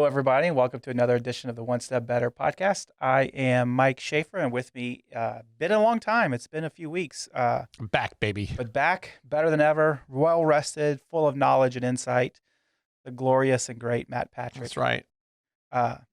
Hello, everybody, and welcome to another edition of the One Step Better podcast. I am Mike Schaefer, and with me, been a long time. It's been a few weeks. I'm back, baby. But back, better than ever, well rested, full of knowledge and insight. The glorious and great Matt Patrick. That's right. I'm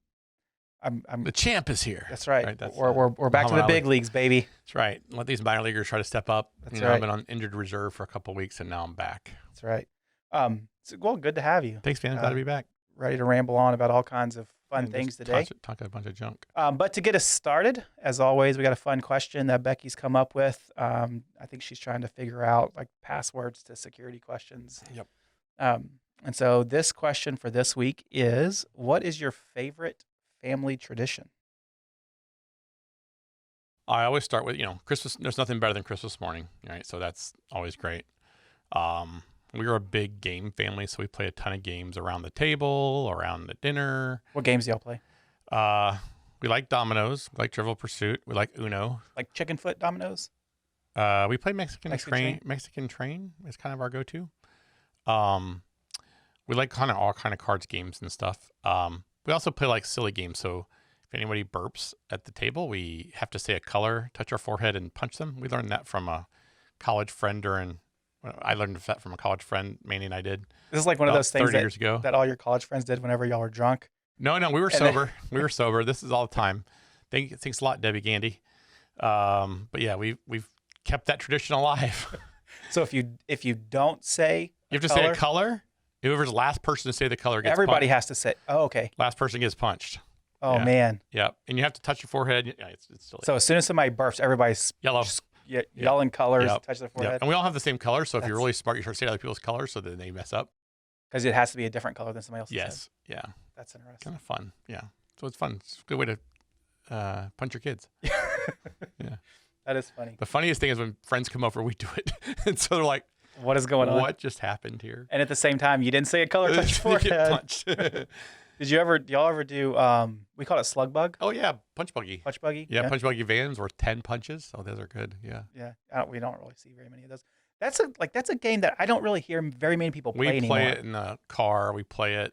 The champ is here. That's right. That's, we're back to the big leagues, baby. That's right. Let these minor leaguers try to step up. That's right. I've been on injured reserve for a couple of weeks, and now I'm back. That's right. Well, good to have you. Thanks, man. Glad to be back. Ready to ramble on about all kinds of fun things today. Talk a bunch of junk. But to get us started, as always, we got a fun question that Becky's come up with. I think she's trying to figure out like passwords to security questions. Yep. And so this question for this week is, what is your favorite family tradition? I always start with, Christmas. There's nothing better than Christmas morning, right? So that's always great. We are a big game family, so we play a ton of games around the table, around the dinner. What games do y'all play? We like dominoes. We like Trivial Pursuit. We like Uno. Like chicken foot dominoes? We play Mexican Train. Mexican Train is kind of our go-to. We like kind of all kind of cards games and stuff. We also play like silly games. So if anybody burps at the table, we have to say a color, touch our forehead, and punch them. We learned that from a college friend I learned that from a college friend, Manny and I did. This is like one of those things 30 years ago. That all your college friends did whenever y'all were drunk. No, we were sober. We were sober. This is all the time. Thanks a lot, Debbie Gandy. But yeah, we've kept that tradition alive. So if you don't say you have to say a color. Whoever's the last person to say the color gets everybody punched. has to say. Oh, okay. Last person gets punched. Oh yeah. Man. Yeah, and you have to touch your forehead. Yeah, it's silly. So as soon as somebody burps, everybody's yellow. Yelling colors, touch their forehead. Yep. And we all have the same color, so if you're really smart, you start saying other people's colors so that they mess up. Because it has to be a different color than somebody else's. Yes. Yeah. That's interesting. Kind of fun. Yeah. So it's fun. It's a good way to punch your kids. Yeah. That is funny. The funniest thing is when friends come over, we do it. And so they're like, what is going on? What just happened here? And at the same time, you didn't say a color, touch your forehead. Get punched. Do y'all ever do, we call it slug bug? Oh, yeah. Punch buggy. Punch buggy? Yeah, punch buggy vans or 10 punches. Oh, those are good. Yeah. Yeah. We don't really see very many of those. That's a game that I don't really hear very many people play anymore. We play it in the car. We play it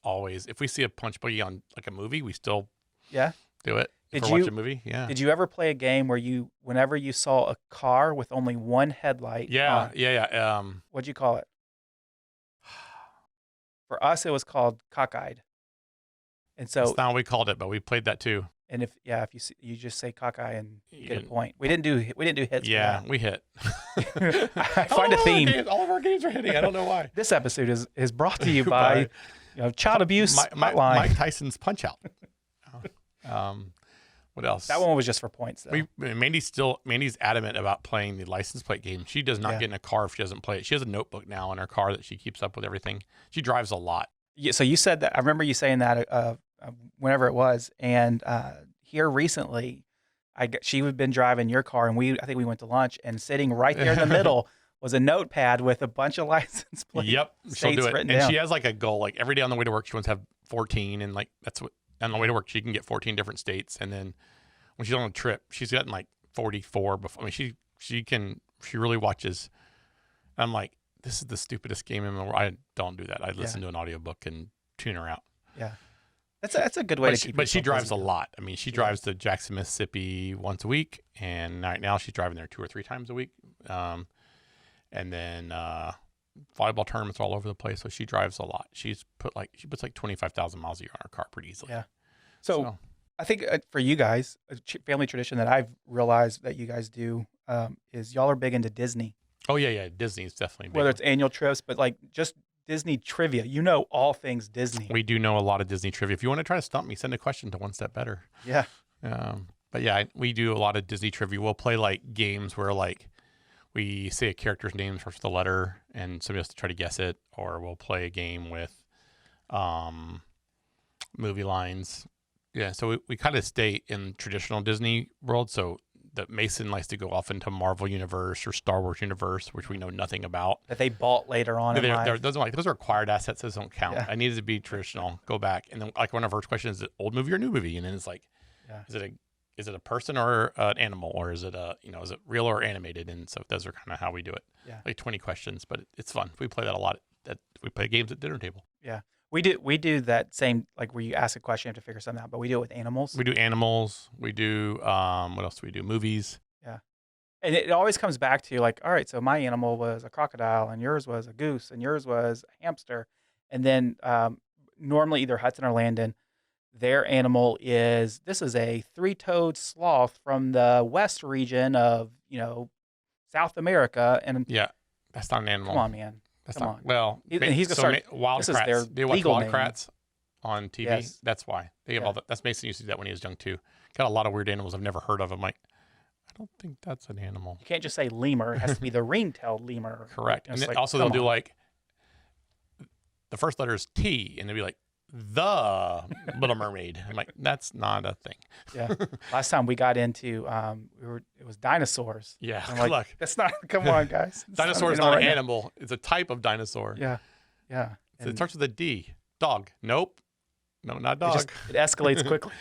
always. If we see a punch buggy on like a movie, we still do it. Watch a movie. Yeah. Did you ever play a game where whenever you saw a car with only one headlight? Yeah. What'd you call it? For us, it was called cockeyed. And so that's not what we called it, but we played that too. And if you see, you just say cockeye and you get a point. We didn't do hits. Yeah, we hit. I find a theme. All of our games are hitting. I don't know why. This episode is brought to you by child abuse hotline. Mike Tyson's Punch Out. What else? That one was just for points, though. Mandy's adamant about playing the license plate game. She does not get in a car if she doesn't play it. She has a notebook now in her car that she keeps up with everything. She drives a lot. Yeah, so you said that. I remember you saying that whenever it was, and here recently, she had been driving your car, and I think we went to lunch, and sitting right there in the middle was a notepad with a bunch of license plates. Yep, she'll do it, and down. she has like a goal. Like every day on the way to work, she wants to have 14, and like that's what on the way to work she can get 14 different states, and then when she's on a trip, she's gotten like 44 before. I mean, she really watches. I'm like, this is the stupidest game in the world. I don't do that. I listen to an audiobook and tune her out. Yeah. That's a good way to keep. But she drives a lot. I mean, she drives to Jackson, Mississippi once a week, and right now she's driving there 2 or 3 times a week. And then volleyball tournaments all over the place, so she drives a lot. She puts like 25,000 miles a year on her car pretty easily. Yeah. So I think for you guys, a family tradition that I've realized that you guys do is y'all are big into Disney. Oh yeah. Disney's definitely big. Whether it's annual trips, but like just Disney trivia. You know all things Disney. We do know a lot of Disney trivia. If you want to try to stump me, send a question to One Step Better. Yeah. But yeah, we do a lot of Disney trivia. We'll play like games where like we say a character's name starts with a letter and somebody has to try to guess it, or we'll play a game with movie lines. Yeah, so we kind of stay in traditional Disney world. So that Mason likes to go off into Marvel Universe or Star Wars Universe, which we know nothing about. That they bought later on in life. Those are acquired assets. Those don't count. I needed to be traditional. Go back. And then like one of our first questions is it old movie or new movie? And then it's like, is it a person or an animal, or is it is it real or animated? And so those are kind of how we do it. Yeah. Like 20 questions, but it's fun. We play that a lot. We play games at dinner table. Yeah. We do that same, like, where you ask a question, you have to figure something out, but we do it with animals. We do animals. We do what else do we do? Movies. Yeah. And it always comes back to like, all right, so my animal was a crocodile, and yours was a goose, and yours was a hamster. And then normally either Hudson or Landon, their animal is this is a three-toed sloth from the west region of, South America. And Yeah, that's not an animal. come on, man. That's Come not on. well. And he's gonna start. Wild This is their Kratts. Do you watch legal Wild name. Kratts on TV? Yes. That's why they have Yeah. all that. That's Mason used to do that when he was young too. Got a lot of weird animals I've never heard of. I'm like, I don't think that's an animal. You can't just say lemur. It has to be the ring-tailed lemur. Correct. And And it's then like, also they'll come do on. like the first letter is T, and they'll be like the Little Mermaid. I'm like, that's not a thing. Yeah. Last time we got into, it was dinosaurs. Yeah. I'm like, Look, that's not. Come on, guys. It's dinosaur is animal not an right now. animal. It's a type of dinosaur. Yeah. Yeah. It And starts with a D. Dog. Nope. No, not it dog. it escalates quickly.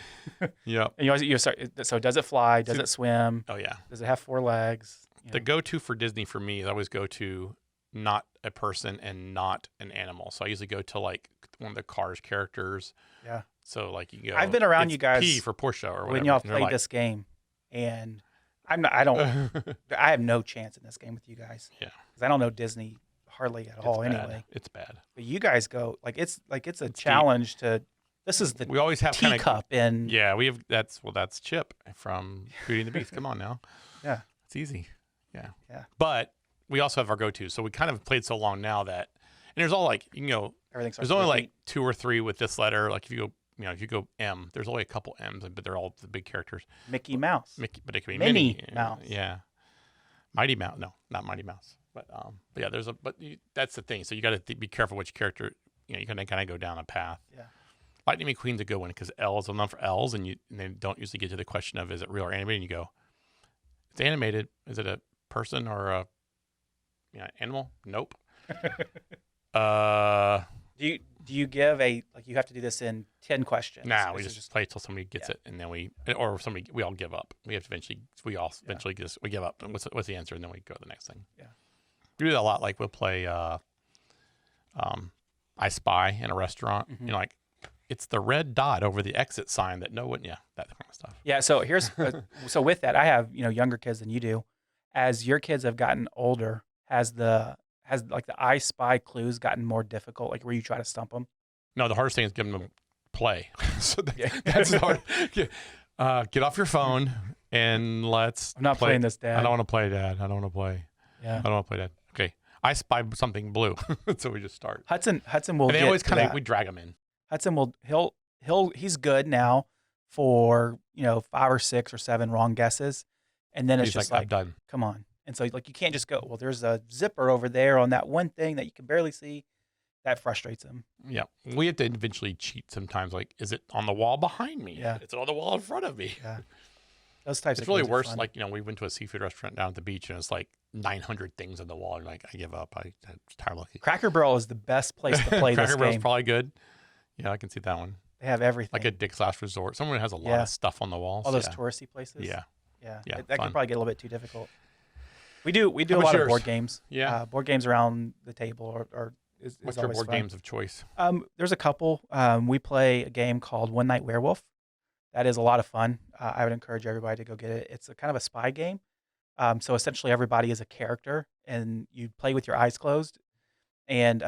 Yep. And you start. So does it fly? Does it swim? Oh yeah. Does it have four legs? The go-to for Disney for me is I always go to not a person and not an animal. So I usually go to like one of the Cars characters. Yeah. So like you go. I've been around it's you guys P for Portia or whatever. when y'all and they're played like, this game, and I'm not. I don't. I have no chance in this game with you guys. Yeah. Because I don't know Disney hardly at all. bad. Anyway, It's bad. but you guys go like it's a deep. challenge to. This is the We always have kind of teacup and yeah. We have that's Chip from Beauty and the Beast. Come on now. Yeah. It's easy. Yeah. Yeah. But we also have our go-to. So we kind of played so long now that, and there's all like everything. there's only like 2 or 3 with this letter. Like if you go M, there's only a couple M's, but they're all the big characters. Mickey Mouse. Mickey, but it could be Minnie Minnie. Mouse. Yeah. Mighty Mouse. No, not Mighty Mouse. But yeah, that's the thing. So you got to be careful which character. You can kind of go down a path. Yeah. Lightning McQueen's a good one because L is enough for L's, and they don't usually get to the question of is it real or animated. And you go, it's animated. Is it a person or a animal? Nope. Do you give a you have to do this in 10 questions? Nah, This we is just play till somebody gets it, and then we all give up. We have to eventually we give up. And what's the answer, and then we go to the next thing. Yeah. We do that a lot. Like we'll play I Spy in a restaurant. Mhm. Like it's the red dot over the exit sign that that kind of stuff. Yeah. So here's so with that, I have younger kids than you do. As your kids have gotten older, has like the I Spy clues gotten more difficult? Like where you try to stump them? No, the hardest thing is giving them play. So Yeah. that's hard. Get off your phone and let's. I'm not play. playing this, Dad. I don't want to play, Dad. I don't want to play. Yeah. I don't want to play, Dad. Okay, I spy something blue, so we just start. Hudson will And they get always to kind of that. we drag them in. Hudson will he's good now for 5 or 6 or 7 wrong guesses, and then it's He's just like, like I'm done. come on. And so like you can't just go, well, there's a zipper over there on that one thing that you can barely see. That frustrates him. Yeah, we have to eventually cheat sometimes. Like, is it on the wall behind me? Yeah. Is it on the wall in front of me? Yeah. Those types It's of really games are worse. fun. Like we went to a seafood restaurant down at the beach, and it's like 900 things on the wall. And like, I give up. I'm tired looking. Cracker Barrel is the best place to play this Cracker Barrel's game. probably good. Yeah, I can see that one. They have everything. Like a Dick's Last Resort. Someone has a lot Yeah. of stuff on the walls. all those yeah. touristy places. Yeah. Yeah. Yeah, That fun. could probably get a little bit too difficult. We do How a about lot of yours? board games. Yeah. Board games around the table is What's your always board fun. games of choice? There's a couple. We play a game called One Night Werewolf. That is a lot of fun. I would encourage everybody to go get it. It's a kind of a spy game. So essentially, everybody is a character, and you play with your eyes closed. And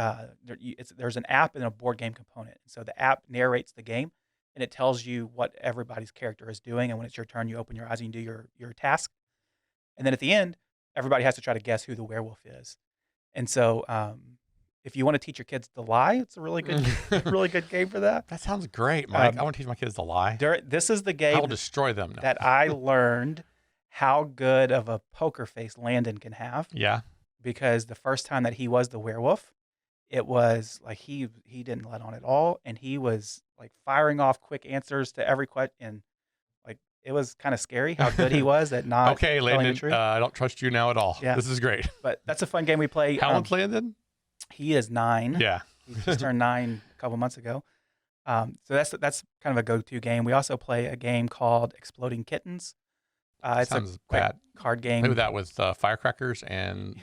there's an app and a board game component. So the app narrates the game, and it tells you what everybody's character is doing. And when it's your turn, you open your eyes and you do your task. And then at the end, everybody has to try to guess who the werewolf is. And so if you want to teach your kids to lie, it's a really good, really good game for that. That sounds great, Mike. I want to teach my kids to lie. This is the I game will destroy them. No. that I learned how good of a poker face Landon can have, Yeah. because the first time that he was the werewolf, it was like he didn't let on at all, and he was like firing off quick answers to every question, and like it was kind of scary how good he was at not Okay, telling the Landon. truth. I don't trust you now at all. Yeah. This is great. But that's a fun game we play. How old's Landon? He is 9. Yeah. He just turned 9 a couple months ago. So that's kind of a go-to game. We also play a game called Exploding Kittens. It's Sounds a quick bad. card game. Play with that with firecrackers and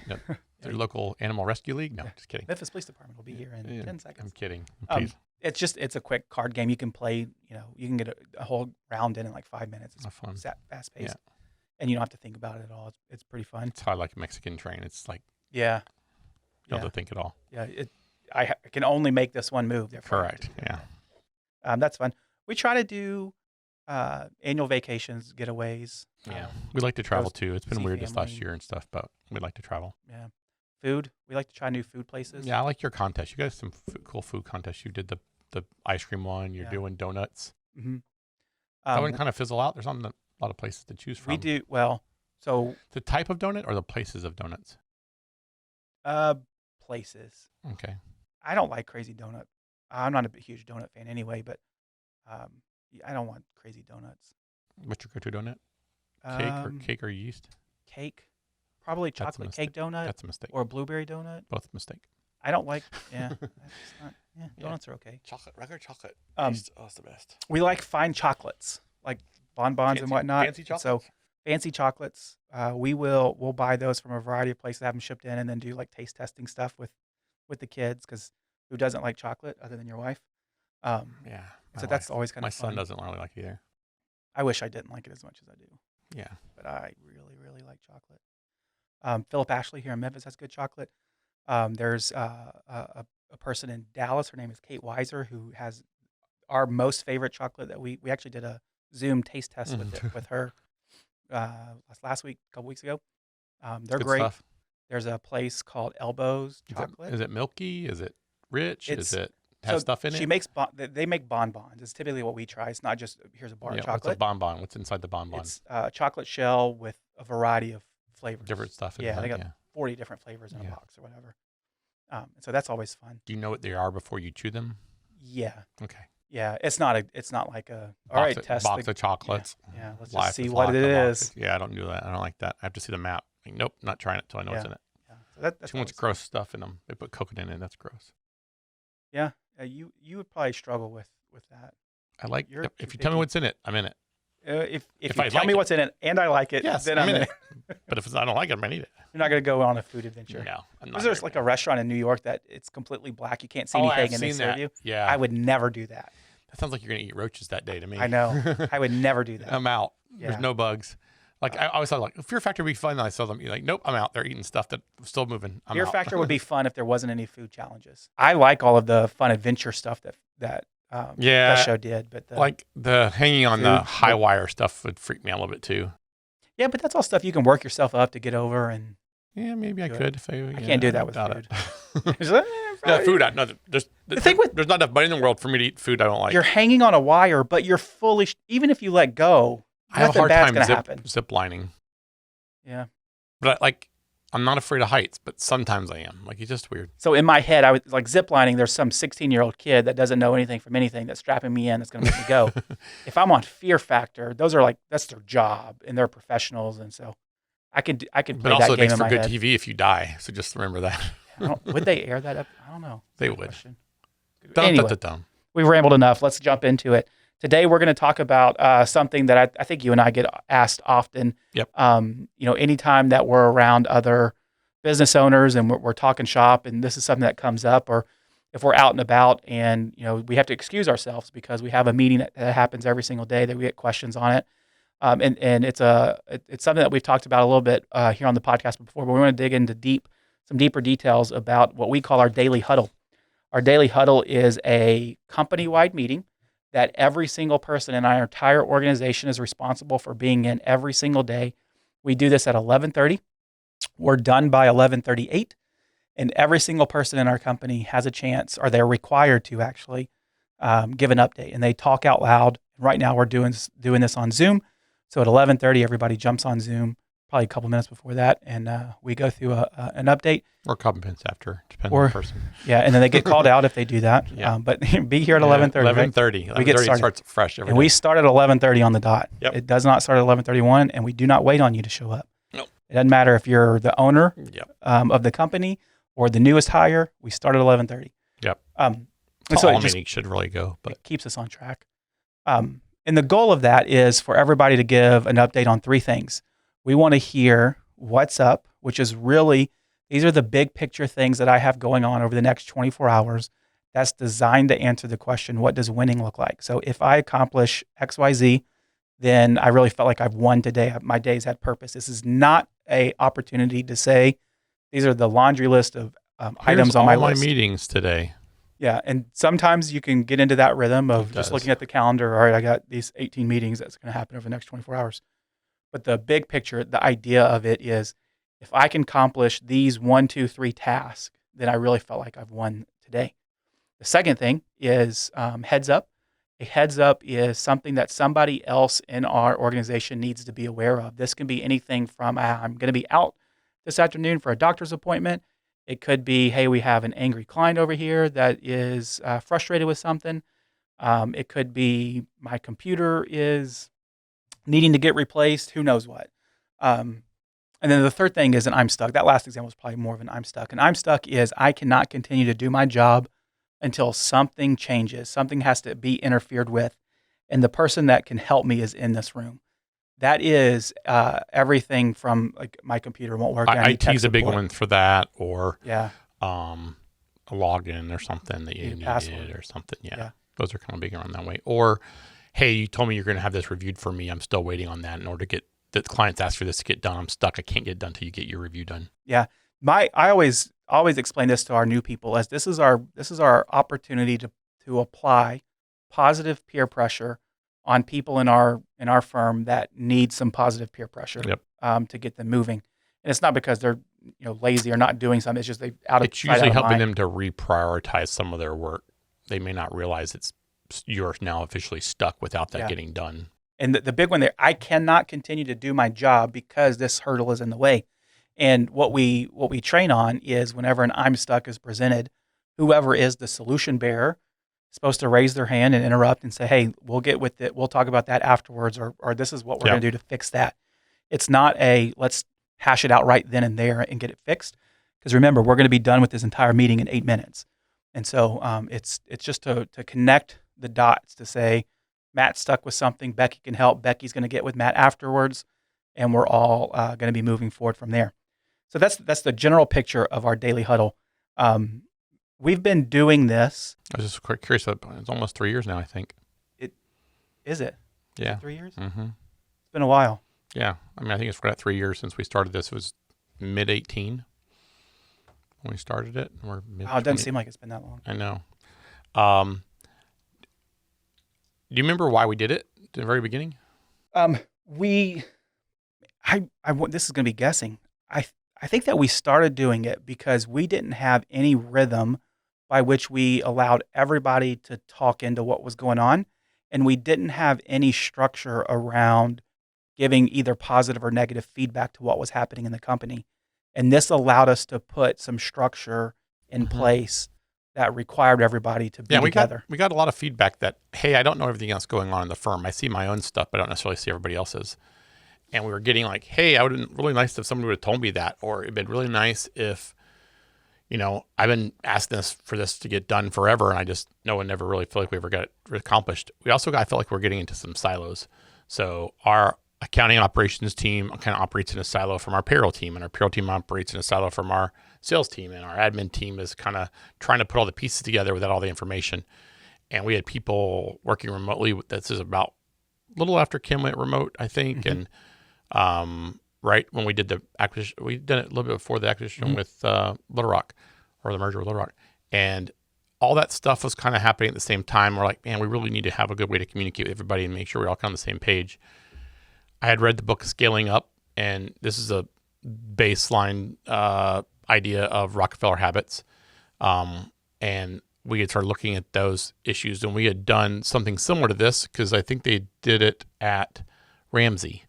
their local animal rescue league. No, Yeah. just kidding. Memphis Police Department will be here in Yeah, 10 I'm seconds. kidding. Um, Please. It's a quick card game. You can play, you can get a whole round in like 5 minutes. It's Fun. fast paced, Yeah. and you don't have to think about it at all. It's pretty fun. That's how I like a Mexican train. It's like Yeah, you don't have to think at all. yeah. I can only make this one move. Therefore I have to Correct. do it. Yeah. That's fun. We try to do annual vacations, getaways. Yeah. We like to travel goes too. It's been see weird this last family. year and stuff, but we like to travel. Yeah, food. We like to try new food places. Yeah, I like your contest. You guys some cool food contests. You did the ice cream one. You're Yeah. doing donuts. Mm-hmm. That one kind of fizzle out. There's not a lot of places to choose from. We do well. So The type of donut or the places of donuts? places. Okay. I don't like crazy donut. I'm not a huge donut fan anyway, but I don't want crazy donuts. What's your go-to donut? Cake or yeast? Cake, probably That's a chocolate mistake. cake donut That's a mistake. or blueberry donut. Both a mistake. I don't like. Yeah, that's just not. Yeah, Yeah. donuts are okay. Regular chocolate. It's the best. We like fine chocolates, like bonbons and whatnot. Fancy And chocolate. So fancy chocolates. We'll buy those from a variety of places, have them shipped in, and then do like taste testing stuff with the kids, because who doesn't like chocolate other than your wife? yeah. So that's always kind my of son fun. doesn't really like it either. I wish I didn't like it as much as I do, Yeah. but I really, really like chocolate. Philip Ashley here in Memphis has good chocolate. There's a person in Dallas. Her name is Kate Weiser, who has our most favorite chocolate that we actually did a Zoom taste test with her last week, a couple weeks ago. They're Good great. stuff. There's a place called Elbows Chocolate. Is it milky? Is it rich? It's- Is it have stuff in She it? makes they make bonbons. It's typically what we try. It's not just here's a bar of What's a chocolate. bonbon? What's inside the bonbon? It's chocolate shell with a variety of flavors. Different stuff. Yeah, they inside, got 40 different flavors in Yeah. a box or whatever. So that's always fun. Do you know what they are before you chew them? Yeah, Okay. yeah. It's not like a all right test box the, of chocolates. yeah. Let's Life just see is what like it a is. box. Yeah, I don't do that. I don't like that. I have to see the map. Like, nope, not trying it till I know what's in it. Yeah, so that's Too much always fun. gross stuff in them. They put coconut in it. That's gross. Yeah, you would probably struggle with that. I like You're if too you tell me picky. what's in it, I'm in it. If If you I tell like me it. what's in it and I like it, Yes, then I'm I'm in in it. But if I don't like it, I'm gonna eat it. You're not going to go on a food adventure. No, I'm not. Because there's like a restaurant in New York that it's completely black. You can't see I've anything, and they seen serve that. you. Yeah, I would never do that. that sounds like you're gonna eat roaches that day to me. I know. I would never do that. I'm out. Yeah. There's no bugs. Like I always thought, like Fear Factor would be fun. And I saw them. You're like, nope, I'm out. They're eating stuff that's still moving. I'm Fear out. Factor would be fun if there wasn't any food challenges. I like all of the fun adventure stuff that Yeah. that show did, but like the hanging on the Food. high wire stuff would freak me out a little bit too. yeah, but that's all stuff you can work yourself up to get over. And Yeah, maybe I Do it. could. If I can't do that with doubt food. it. It's like, Yeah, food. No, there's The thing with- there's not enough money in the world for me to eat food I don't like. you're hanging on a wire, but you're fully. Even if you let go, I have a nothing hard bad's time gonna happen. zip lining, Yeah. but I'm not afraid of heights, but sometimes I am. Like it's just weird. So in my head, I was like ziplining. There's some 16-year-old kid that doesn't know anything from anything that's strapping me in. That's going to make me go. If I'm on Fear Factor, that's their job and they're professionals, and so I could play But also, that it game makes in for my good head. TV if you die. So just remember that. Would they air that up? I don't know. They Good would. question. Dum, Anyway, dum, dum. we've rambled enough. Let's jump into it. Today, we're going to talk about something that I think you and I get asked often. Yep. Anytime that we're around other business owners and we're talking shop, and this is something that comes up, or if we're out and about and we have to excuse ourselves because we have a meeting that happens every single day that we get questions on it. And it's something that we've talked about a little bit here on the podcast before, but we want to dig into some deeper details about what we call our daily huddle. Our daily huddle is a company-wide meeting that every single person in our entire organization is responsible for being in every single day. We do this at 11:30. We're done by 11:38, and every single person in our company has a chance, or they're required to actually give an update, and they talk out loud. Right now, we're doing this on Zoom. So at 11:30, everybody jumps on Zoom, probably a couple minutes before that, and we go through an update. Or a couple minutes after, depending on the person. Yeah, and then they get called out if they do that. Yeah. But be here at 11:30. 11:30. We get 11:30 started. starts fresh every And day. we start at 11:30 on the dot. Yep. It does not start at 11:31, and we do not wait on you to show up. Nope. It doesn't matter if you're the owner Yep. of the company or the newest hire. We start at 11:30. Yep. And That's so all it just meetings should really go. But it keeps us on track. And the goal of that is for everybody to give an update on three things. We want to hear what's up, which is really, these are the big picture things that I have going on over the next 24 hours that's designed to answer the question, what does winning look like? So if I accomplish XYZ, then I really felt like I've won today. My day's had purpose. This is not a opportunity to say, these are the laundry list of items on my all my list. meetings today. Yeah, and sometimes you can get into that rhythm of just looking at the calendar. All right, I got these 18 meetings that's going to happen over the next 24 hours. But the big picture, the idea of it is, if I can accomplish these 1, 2, 3 tasks, then I really felt like I've won today. The second thing is heads up. A heads up is something that somebody else in our organization needs to be aware of. This can be anything from, I'm going to be out this afternoon for a doctor's appointment. It could be, hey, we have an angry client over here that is frustrated with something. It could be my computer is needing to get replaced. Who knows what? And then the third thing is an I'm stuck. That last example is probably more of an I'm stuck. And I'm stuck is I cannot continue to do my job until something changes. Something has to be interfered with. And the person that can help me is in this room. That is everything from like my computer won't work. IT is a big one for that, or yeah, a login or something that you needed or something. Yeah. Those are kind of big around that way. Or, hey, you told me you're going to have this reviewed for me. I'm still waiting on that in order to get the clients asked for this to get done. I'm stuck. I can't get it done until you get your review done. Yeah. I always explain this to our new people as this is our opportunity to apply positive peer pressure on people in our firm that need some positive peer pressure to get them moving. And it's not because they're lazy or not doing something. It's just it's usually helping them to reprioritize some of their work. They may not realize you're now officially stuck without that getting done. And the big one there, I cannot continue to do my job because this hurdle is in the way. And what we train on is whenever an I'm stuck is presented, whoever is the solution bearer is supposed to raise their hand and interrupt and say, hey, we'll get with it. We'll talk about that afterwards, or this is what we're going to do to fix that. It's not let's hash it out right then and there and get it fixed. Because remember, we're going to be done with this entire meeting in 8 minutes. And so it's just to connect the dots to say, Matt's stuck with something. Becky can help. Becky's going to get with Matt afterwards, and we're all going to be moving forward from there. So that's the general picture of our daily huddle. We've been doing this. I was just quite curious. It's almost 3 years now, I think. Is it? Yeah. Is it 3 years? Mm-hmm. It's been a while. Yeah. I mean, I think it's right at 3 years since we started this. It was mid-18 when we started it. Or it doesn't seem like it's been that long. I know. Do you remember why we did it at the very beginning? This is going to be guessing. I think that we started doing it because we didn't have any rhythm by which we allowed everybody to talk into what was going on. And we didn't have any structure around giving either positive or negative feedback to what was happening in the company. And this allowed us to put some structure in place that required everybody to be together. We got a lot of feedback that, hey, I don't know everything else going on in the firm. I see my own stuff, but I don't necessarily see everybody else's. And we were getting like, hey, I would have been really nice if somebody would have told me that, or it'd been really nice if, I've been asking for this to get done forever, and no one never really felt like we ever got it accomplished. I felt like we're getting into some silos. So our accounting and operations team kind of operates in a silo from our payroll team, and our payroll team operates in a silo from our sales team, and our admin team is kind of trying to put all the pieces together without all the information. And we had people working remotely. This is about a little after Kim went remote, I think, and right when we did the acquisition, we did it a little bit before the acquisition with Little Rock, or the merger with Little Rock, and all that stuff was kind of happening at the same time. We're like, man, we really need to have a good way to communicate with everybody and make sure we're all kind of on the same page. I had read the book Scaling Up, and this is a baseline idea of Rockefeller habits. And we had started looking at those issues, and we had done something similar to this because I think they did it at Ramsey.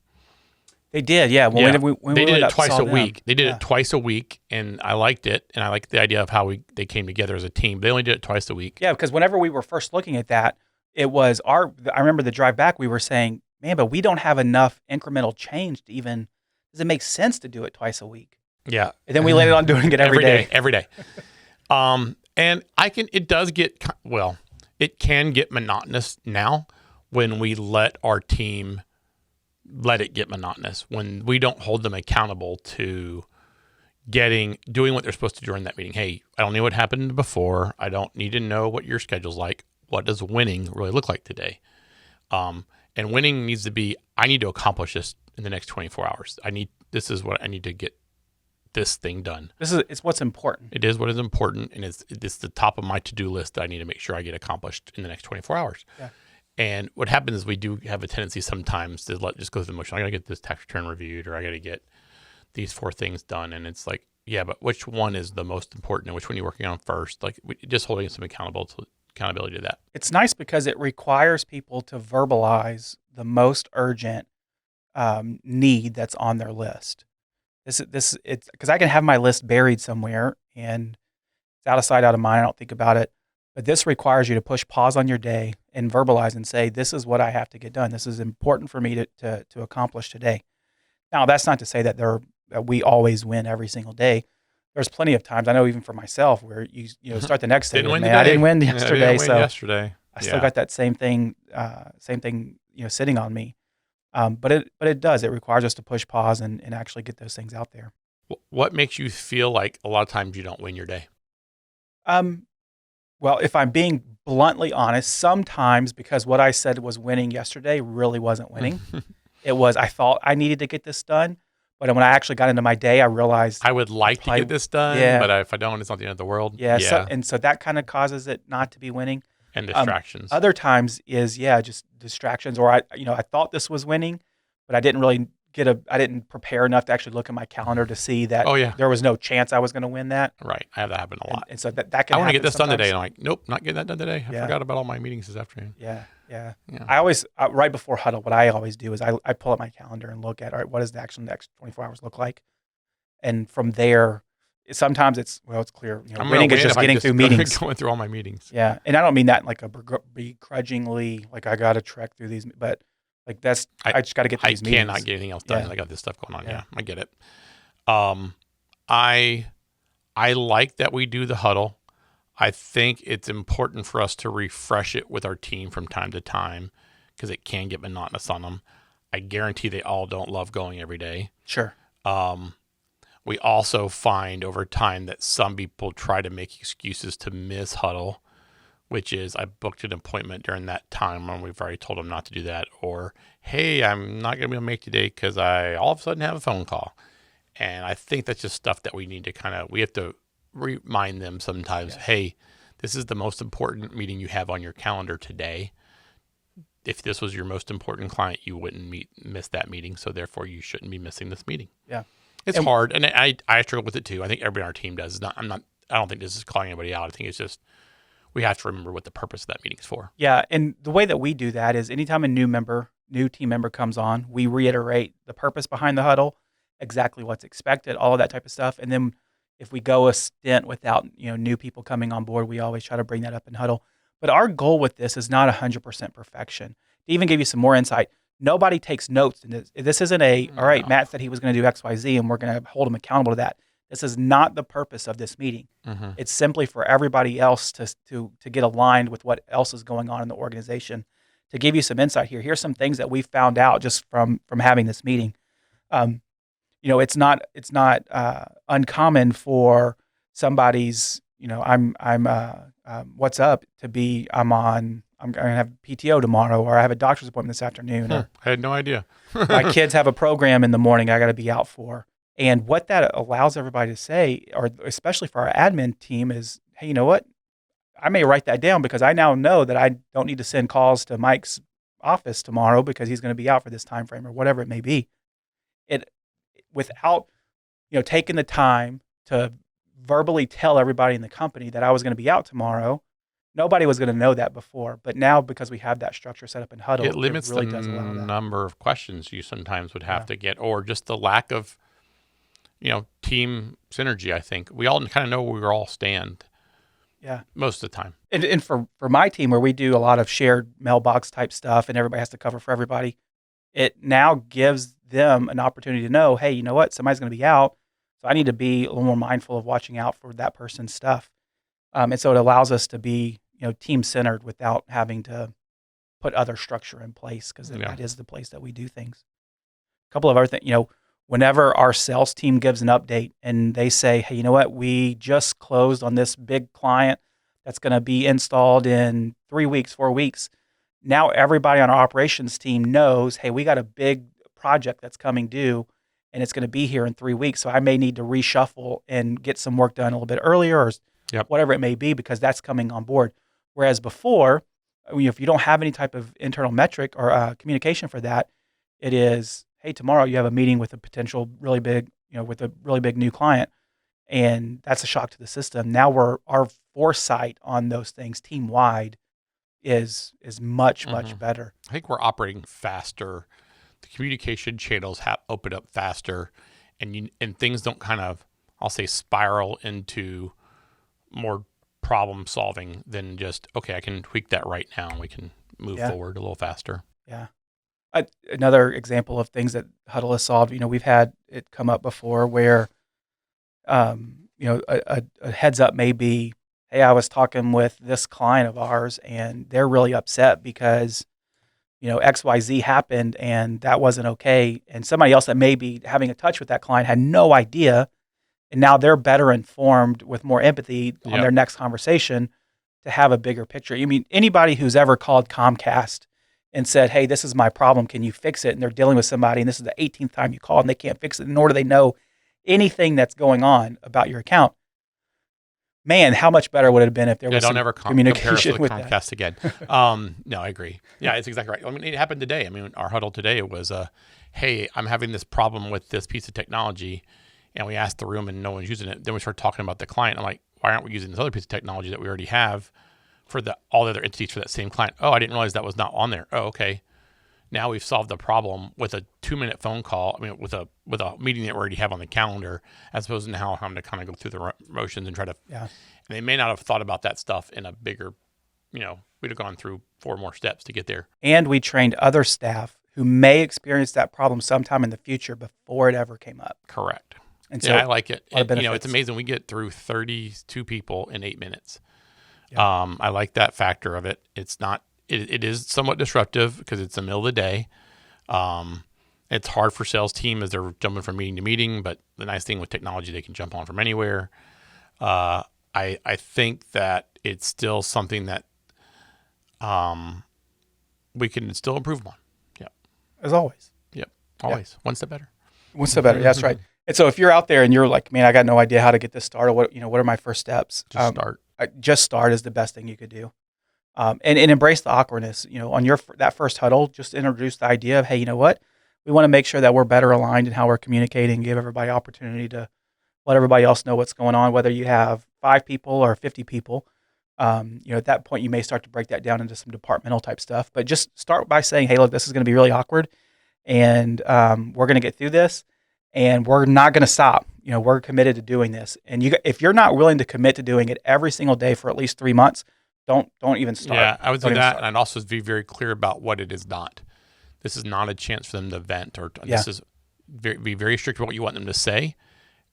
They did, yeah. They did it twice a week. They did it twice a week, and I liked it, and I liked the idea of how they came together as a team. They only did it twice a week. Yeah, because whenever we were first looking at that, it was I remember the drive back, we were saying, man, but we don't have enough incremental change to even, does it make sense to do it twice a week? Yeah. And then we landed on doing it every day. Every day. And it can get monotonous now when we let our team let it get monotonous, when we don't hold them accountable to doing what they're supposed to do during that meeting. Hey, I don't know what happened before. I don't need to know what your schedule's like. What does winning really look like today? And winning needs to be, I need to accomplish this in the next 24 hours. This is what I need to get this thing done. It's what's important. It is what is important, and it's the top of my to-do list that I need to make sure I get accomplished in the next 24 hours. Yeah. And what happens is we do have a tendency sometimes to just go through the motion. I got to get this tax return reviewed, or I got to get these 4 things done. And it's like, yeah, but which one is the most important and which one are you working on first? Like just holding some accountability to that. It's nice because it requires people to verbalize the most urgent need that's on their list. It's because I can have my list buried somewhere and it's out of sight, out of mind. I don't think about it. But this requires you to push pause on your day and verbalize and say, this is what I have to get done. This is important for me to accomplish today. Now, that's not to say that we always win every single day. There's plenty of times, I know even for myself, where you start the next day. Didn't win Man, I didn't win Yeah, yesterday. I didn't win so yesterday. I still got that same thing, sitting on me. But it does. It requires us to push pause and actually get those things out there. What makes you feel like a lot of times you don't win your day? Well, if I'm being bluntly honest, sometimes because what I said was winning yesterday really wasn't winning. It was, I thought I needed to get this done. But when I actually got into my day, I realized I would like to get this done, but if I don't, it's not the end of the world. Yeah. So that kind of causes it not to be winning. And distractions. Other times is, just distractions, or I thought this was winning, but I didn't really I didn't prepare enough to actually look at my calendar to see that there was no chance I was going to win that. Right. I have that happen a lot. And so that can I want to get this sometimes. done today. And I'm like, nope, not getting that done today. I forgot about all my meetings this afternoon. Yeah. I always, right before Huddle, what I always do is I pull up my calendar and look at, all right, what does the next 24 hours look like? And from there, sometimes it's clear. Winning is just getting through meetings. Going through all my meetings. Yeah. And I don't mean that in like a begrudgingly, like I got to trek through these, but like I just got to get through these meetings. I cannot get anything else done. Yeah. I got this stuff going on. Yeah, I get it. I like that we do the huddle. I think it's important for us to refresh it with our team from time to time because it can get monotonous on them. I guarantee they all don't love going every day. Sure. We also find over time that some people try to make excuses to miss huddle, which is I booked an appointment during that time when we've already told them not to do that, or hey, I'm not going to be able to make today because I all of a sudden have a phone call. And I think that's just stuff that we need to we have to remind them sometimes, hey, this is the most important meeting you have on your calendar today. If this was your most important client, you wouldn't miss that meeting. So therefore you shouldn't be missing this meeting. Yeah. It's hard. And I struggle with it too. I think everybody on our team does. I don't think this is calling anybody out. I think it's just, we have to remember what the purpose of that meeting is for. Yeah. And the way that we do that is anytime a new team member comes on, we reiterate the purpose behind the huddle, exactly what's expected, all of that type of stuff. And then if we go a stint without, new people coming on board, we always try to bring that up in huddle. But our goal with this is not 100% perfection. To even give you some more insight, nobody takes notes. And this isn't all right, Matt said he was going to do X, Y, Z, and we're going to hold him accountable to that. This is not the purpose of this meeting. Mm-hmm. It's simply for everybody else to get aligned with what else is going on in the organization. To give you some insight here, here's some things that we found out just from having this meeting. It's not uncommon for somebody's, what's up to be, I'm going to have PTO tomorrow, or I have a doctor's appointment this afternoon. Or I had no idea. my kids have a program in the morning I got to be out for. And what that allows everybody to say, or especially for our admin team, is, hey, you know what? I may write that down because I now know that I don't need to send calls to Mike's office tomorrow because he's going to be out for this time frame or whatever it may be. Without taking the time to verbally tell everybody in the company that I was going to be out tomorrow, nobody was going to know that before. But now, because we have that structure set up in Huddle, it limits really the does allow that. number of questions you sometimes would have to get, or just the lack of team synergy. I think we all kind of know where we all stand. Yeah, most of the time. And for my team, where we do a lot of shared mailbox type stuff, and everybody has to cover for everybody, it now gives them an opportunity to know, hey, you know what? Somebody's going to be out, so I need to be a little more mindful of watching out for that person's stuff. And so it allows us to be, team centered without having to put other structure in place, because that is the place that we do things. A couple of other things, whenever our sales team gives an update and they say, hey, you know what, we just closed on this big client that's going to be installed in 3 weeks, 4 weeks. Now everybody on our operations team knows, hey, we got a big project that's coming due and it's going to be here in 3 weeks. So I may need to reshuffle and get some work done a little bit earlier or Yep. whatever it may be because that's coming on board. Whereas before, if you don't have any type of internal metric or communication for that, it is, hey, tomorrow you have a meeting with a potential really big, with a really big new client, and that's a shock to the system. Now our foresight on those things team wide is much better. I think we're operating faster. The communication channels have opened up faster, and things don't kind of, I'll say, spiral into more problem solving than just, okay, I can tweak that right now and we can move forward a little faster. Yeah. Another example of things that Huddle has solved, we've had it come up before where, a heads up may be, hey, I was talking with this client of ours and they're really upset because, XYZ happened and that wasn't okay. And somebody else that may be having a touch with that client had no idea. And now they're better informed with more empathy on their next conversation to have a bigger picture. I mean, anybody who's ever called Comcast and said, hey, this is my problem, can you fix it? And they're dealing with somebody and this is the 18th time you call and they can't fix it, nor do they know anything that's going on about your account. Man, how much better would it have been if there was some communication with Comcast again. No, I agree. Yeah, it's exactly right. I mean, it happened today. I mean, our huddle today was, hey, I'm having this problem with this piece of technology. And we asked the room and no one's using it. Then we started talking about the client. I'm like, why aren't we using this other piece of technology that we already have for all the other entities for that same client? Oh, I didn't realize that was not on there. Oh, okay. Now we've solved the problem with a 2-minute phone call. I mean, with a meeting that we already have on the calendar, as opposed to now having to kind of go through the motions and try to. Yeah. And they may not have thought about that stuff in a bigger, we'd have gone through 4 more steps to get there. And we trained other staff who may experience that problem sometime in the future before it ever came up. Correct. And so I like it. It's amazing. We get through 32 people in 8 minutes. Yeah. I like that factor of it. It's not. It is somewhat disruptive because it's the middle of the day. It's hard for sales team as they're jumping from meeting to meeting. But the nice thing with technology, they can jump on from anywhere. I think that it's still something that we can still improve on. Yep. As always. Yep. Always. One step better. One step better. That's right. And so if you're out there and you're like, man, I got no idea how to get this started. What are my first steps? Just start is the best thing you could do. And embrace the awkwardness. On that first huddle, just introduce the idea of, hey, you know what? We want to make sure that we're better aligned in how we're communicating, give everybody opportunity to let everybody else know what's going on, whether you have 5 people or 50 people. At that point, you may start to break that down into some departmental type stuff. But just start by saying, hey, look, this is going to be really awkward. And we're going to get through this. And we're not going to stop. We're committed to doing this. And if you're not willing to commit to doing it every single day for at least 3 months, don't even start. Yeah, I would do that. And I'd also be very clear about what it is not. This is not a chance for them to vent, or this is be very strict about what you want them to say,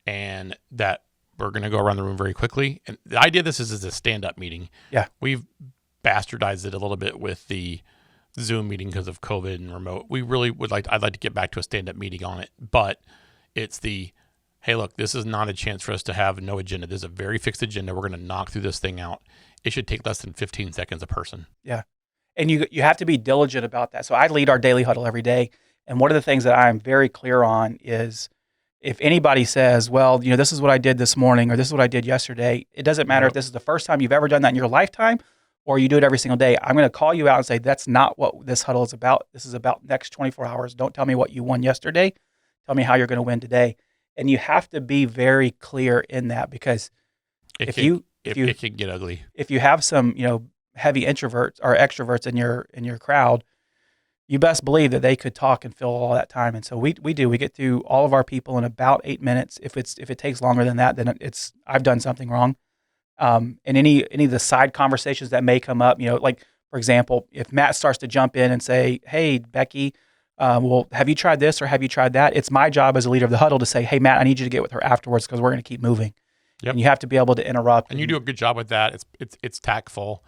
and that we're going to go around the room very quickly. And the idea of this is a stand-up meeting. Yeah, we've bastardized it a little bit with the Zoom meeting because of COVID and remote. We really I'd like to get back to a stand-up meeting on it, but it's hey, look, this is not a chance for us to have no agenda. This is a very fixed agenda. We're going to knock through this thing out. It should take less than 15 seconds a person. Yeah. And you have to be diligent about that. So I lead our daily huddle every day. And one of the things that I'm very clear on is if anybody says, well, this is what I did this morning or this is what I did yesterday, it doesn't matter if this is the first time you've ever done that in your lifetime or you do it every single day. I'm going to call you out and say, that's not what this huddle is about. This is about next 24 hours. Don't tell me what you won yesterday. Tell me how you're going to win today. And you have to be very clear in that because it can get ugly. If you have some, heavy introverts or extroverts in your crowd, you best believe that they could talk and fill all that time. And so we get through all of our people in about 8 minutes. If it takes longer than that, then I've done something wrong. And any of the side conversations that may come up, like for example, if Matt starts to jump in and say, hey, Becky, well, have you tried this or have you tried that? It's my job as a leader of the huddle to say, hey, Matt, I need you to get with her afterwards because we're going to keep moving. Yep. And you have to be able to interrupt. And you do a good job with that. It's tactful.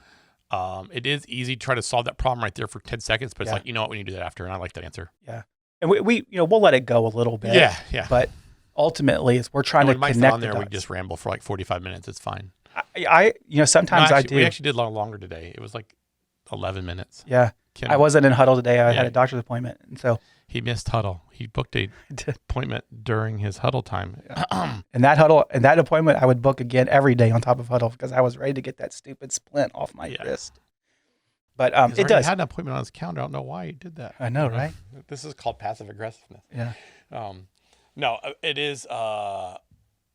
It is easy to try to solve that problem right there for 10 seconds, but it's like, you know what, we need to do that after. And I like that answer. Yeah. And we we'll let it go a little bit. Yeah. But ultimately, we're trying when to Mike's connect on there, the we dots. just ramble for like 45 minutes. It's fine. I sometimes No, I actually, do. we actually did a lot longer today. It was like 11 minutes. Yeah. Kim, I wasn't in Huddle today. I Yeah. had a doctor's appointment, and so he missed Huddle. He booked a appointment during his Huddle time. and that appointment I would book again every day on top of Huddle because I was ready to get that stupid splint off my wrist. But it does. He had an appointment on his calendar. I don't know why he did that. I know, right? This is called passive aggressiveness. Yeah. No, it is.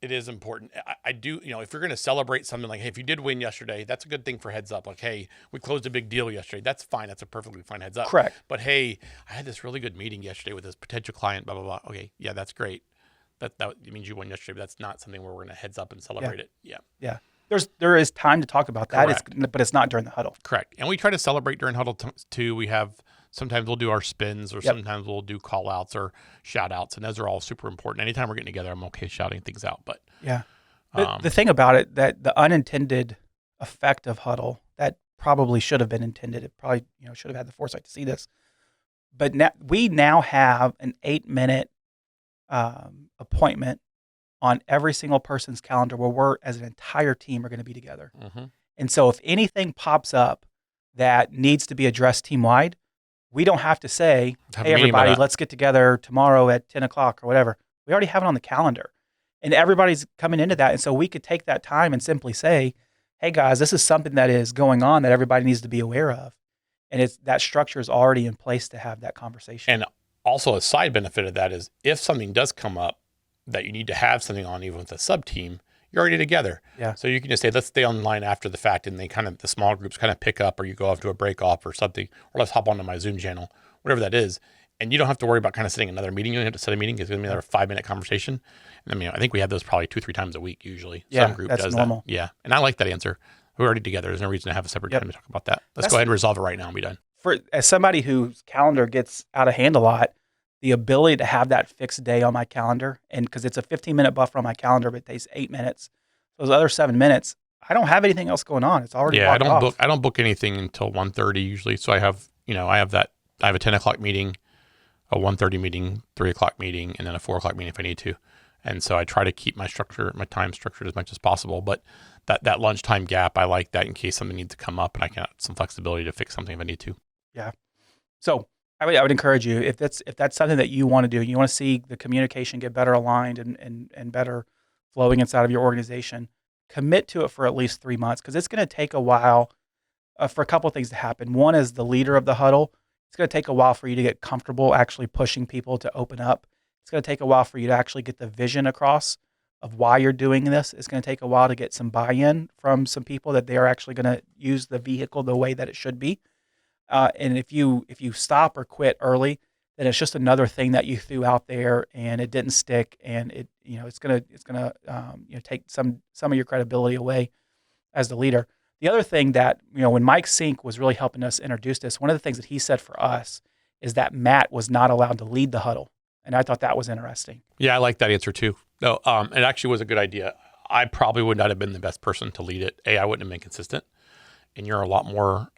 It is important. I do, if you're going to celebrate something like, hey, if you did win yesterday, that's a good thing for heads up. Like, hey, we closed a big deal yesterday. That's fine. That's a perfectly fine heads up. Correct. But hey, I had this really good meeting yesterday with this potential client, blah, blah, blah. Okay. Yeah, that's great. That means you won yesterday, but that's not something where we're going to heads up and celebrate it. Yeah. Yeah. There is time to talk about that. Correct. But it's not during the Huddle. Correct. And we try to celebrate during Huddle too. Sometimes we'll do our spins, or sometimes we'll do call outs or shout outs. And those are all super important. Anytime we're getting together, I'm okay shouting things out. But yeah. The thing about it, that the unintended effect of Huddle that probably should have been intended. It probably should have had the foresight to see this. But we now have an 8-minute appointment on every single person's calendar where we're, as an entire team, are going to be together. Mm-hmm. And so if anything pops up that needs to be addressed team-wide, we don't have to say, hey, everybody, let's get together tomorrow at 10 o'clock or whatever. We already have it on the calendar. And everybody's coming into that. And so we could take that time and simply say, hey, guys, this is something that is going on that everybody needs to be aware of. And that structure is already in place to have that conversation. And also a side benefit of that is if something does come up that you need to have something on, even with a sub-team, you're already together. Yeah. So you can just say, let's stay online after the fact, and the small groups kind of pick up, or you go off to a break off or something, or let's hop onto my Zoom channel, whatever that is. And you don't have to worry about kind of setting another meeting. You don't have to set a meeting. It's going to be another 5-minute conversation. And I think we have those probably 2-3 times a week usually. Yeah, some group that's does normal. that. Yeah. And I like that answer. We're already together. There's no reason to have a separate time to talk about that. Let's go ahead and resolve it right now and be done. As somebody whose calendar gets out of hand a lot, the ability to have that fixed day on my calendar, and because it's a 15-minute buffer on my calendar, but it takes 8 minutes. Those other 7 minutes, I don't have anything else going on. It's already blocked off. I don't book anything until 1:30 usually. So I have a 10 o'clock meeting, a 1:30 meeting, 3 o'clock meeting, and then a 4 o'clock meeting if I need to. And so I try to keep my time structured as much as possible. But that lunchtime gap, I like that in case something needs to come up and I can have some flexibility to fix something if I need to. Yeah. So I would encourage you, if that's something that you want to do, you want to see the communication get better aligned and better flowing inside of your organization, commit to it for at least 3 months, because it's going to take a while for a couple of things to happen. One is the leader of the huddle. It's going to take a while for you to get comfortable actually pushing people to open up. It's going to take a while for you to actually get the vision across of why you're doing this. It's going to take a while to get some buy-in from some people that they are actually going to use the vehicle the way that it should be. And if you stop or quit early, then it's just another thing that you threw out there and it didn't stick, and it's gonna take some of your credibility away as the leader. The other thing that when Mike Sink was really helping us introduce this, one of the things that he said for us is that Matt was not allowed to lead the huddle, and I thought that was interesting. Yeah, I like that answer too. No, it actually was a good idea. I probably would not have been the best person to lead it. I wouldn't have been consistent, and you're a lot more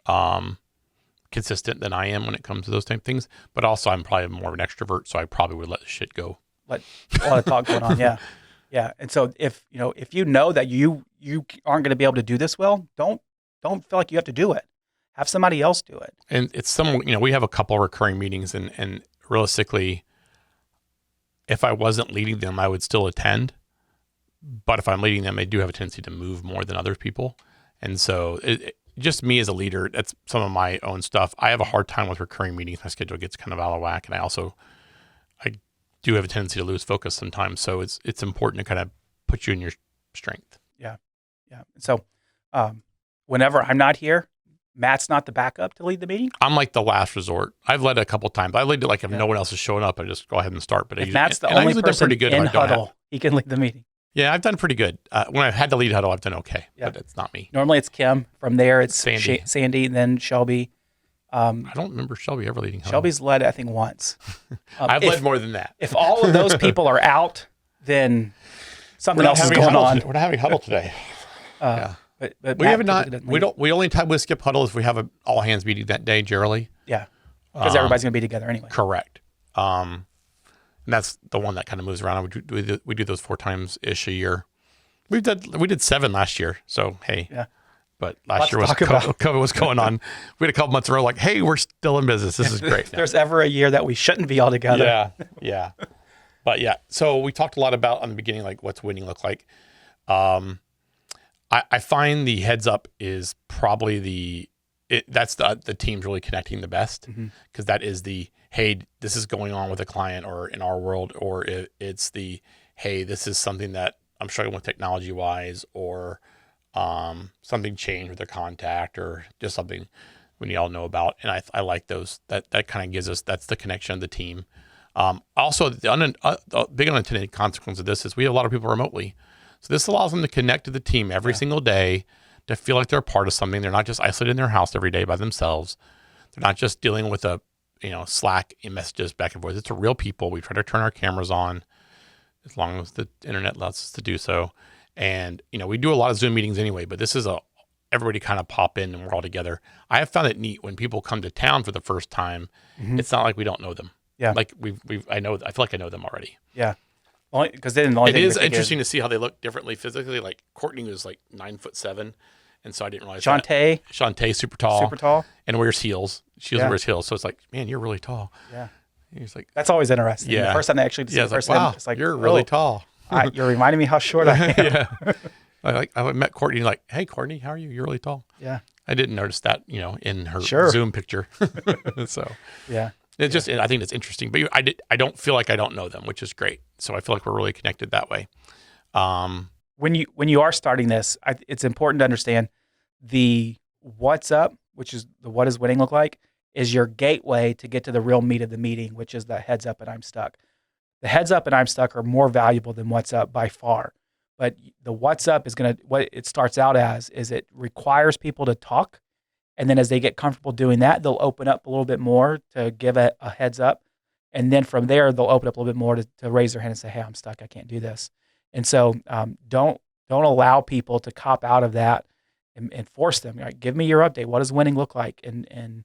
consistent than I am when it comes to those type of things. But also, I'm probably more of an extrovert, so I probably would let the shit go. Let a lot of talk going on, yeah. And so if you know that you aren't going to be able to do this well, don't feel like you have to do it. Have somebody else do it. And it's we have a couple of recurring meetings, and realistically, if I wasn't leading them, I would still attend. But if I'm leading them, I do have a tendency to move more than other people, and so just me as a leader, that's some of my own stuff. I have a hard time with recurring meetings. My schedule gets kind of out of whack, and I do have a tendency to lose focus sometimes. So it's important to kind of put you in your strength. Yeah. So whenever I'm not here, Matt's not the backup to lead the meeting. I'm like the last resort. I've led a couple times. I lead it like if no one else is showing up, I just go ahead and start. But if Matt's the only person pretty good in Huddle, he can lead the meeting. Yeah, I've done pretty good. When I've had to lead Huddle, I've done okay, but it's not me. Normally it's Kim. From there, it's Sandy, and then Shelby. I don't remember Shelby ever leading Huddle. Shelby's led, I think, once. I've led more than that. If all of those people are out, then something else is going on. We're not having Huddle today. Yeah. But we have not. We only time we skip Huddle is if we have an all hands meeting that day generally. Yeah, because everybody's going to be together anyway. Correct. And that's the one that kind of moves around. We do those 4 times ish a year. We did 7 last year. So hey, Yeah. but Lots last year to was talk about. COVID was going on. We had a couple months in a row like, hey, we're still in business. This is great. If there's ever a year that we shouldn't be all together. Yeah, yeah. But yeah, so we talked a lot about on the beginning, like what's winning look like. I find the heads up is probably that's the team's really connecting the best, because that is the, hey, this is going on with a client or in our world, or it's the, hey, this is something that I'm struggling with technology wise, or something changed with their contact, or just something we all know about. And I like those. That kind of gives us, that's the connection of the team. Also, the big unintended consequence of this is we have a lot of people remotely. So this allows them to connect to the team every single day, to feel like they're a part of something. They're not just isolated in their house every day by themselves. They're not just dealing with Slack messages back and forth. It's a real people. We try to turn our cameras on as long as the internet lets us to do so. And, we do a lot of Zoom meetings anyway, but this is everybody kind of pop in and we're all together. I have found it neat when people come to town for the first time. It's not like we don't know them. Yeah. Like I feel like I know them already. Yeah. Because then the only It thing is interesting to see how they look differently physically. Like Courtney was like 9'7", and so I didn't realize Shantae super tall, and wears heels. She doesn't wear heels, so it's like, man, you're really tall. Yeah. He's like, that's always interesting. Yeah. The first time they actually see the it's like, person, wow, it's like, you're really tall. You're reminding me how short I am. Yeah. I met Courtney, like, hey, Courtney, how are you? You're really tall. Yeah. I didn't notice that, in her Zoom picture. So yeah. It's just, I think it's interesting, but I don't feel like I don't know them, which is great. So I feel like we're really connected that way. When you are starting this, it's important to understand the what's up, which is the what does winning look like, is your gateway to get to the real meat of the meeting, which is the heads up and I'm stuck. The heads up and I'm stuck are more valuable than what's up by far. But the what's up is what it starts out as is it requires people to talk. And then as they get comfortable doing that, they'll open up a little bit more to give a heads up. And then from there, they'll open up a little bit more to raise their hand and say, hey, I'm stuck. I can't do this. And so don't allow people to cop out of that and force them. Right? Give me your update. What does winning look like? And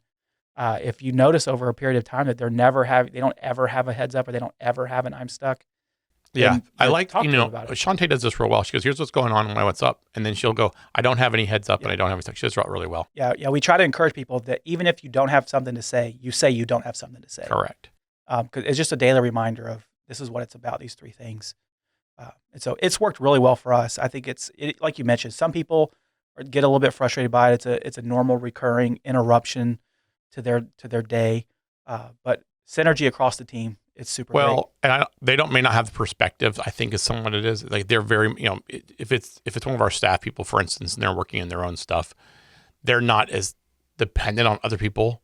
if you notice over a period of time that they don't ever have a heads up, or they don't ever have an I'm stuck. Yeah, I like, talk to them about it. Shantae does this real well. She goes, here's what's going on in my what's up. And then she'll go, I don't have any heads up and I don't have any stuff. She does it really well. Yeah. We try to encourage people that even if you don't have something to say you don't have something to say. Correct. Because it's just a daily reminder of this is what it's about, these 3 things. And so it's worked really well for us. I think it's like you mentioned, some people get a little bit frustrated by it. It's a normal recurring interruption to their day. But synergy across the team, it's super great. Well, and they may not have the perspective, I think, is somewhat it is. Like they're very, if it's one of our staff people, for instance, and they're working in their own stuff, they're not as dependent on other people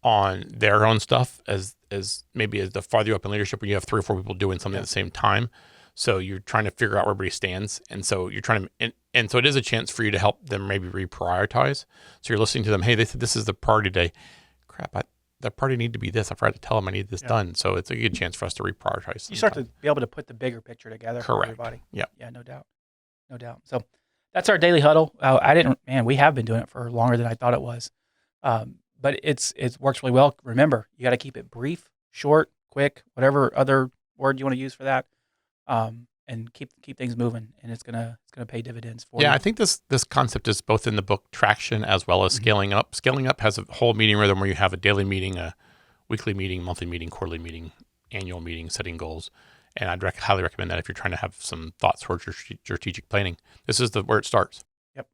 on their own stuff as maybe as the farther up in leadership, when you have 3 or 4 people doing something at the same time. So you're trying to figure out where everybody stands. And so you're trying to, and so it is a chance for you to help them maybe reprioritize. So you're listening to them. Hey, they said this is the priority today. Crap, that party need to be this. I forgot to tell them I need this done. So it's a good chance for us to reprioritize. You start to be able to put the bigger picture together for everybody. Yeah. Yeah, no doubt. So that's our daily huddle. We have been doing it for longer than I thought it was. But it works really well. Remember, you got to keep it brief, short, quick, whatever other word you want to use for that. And keep things moving, and it's gonna pay dividends for you. Yeah, I think this concept is both in the book Traction as well as Scaling Up. Scaling Up has a whole meeting rhythm where you have a daily meeting, a weekly meeting, monthly meeting, quarterly meeting, annual meeting, setting goals. And I'd highly recommend that if you're trying to have some thoughts towards your strategic planning. This is where it starts. Yep.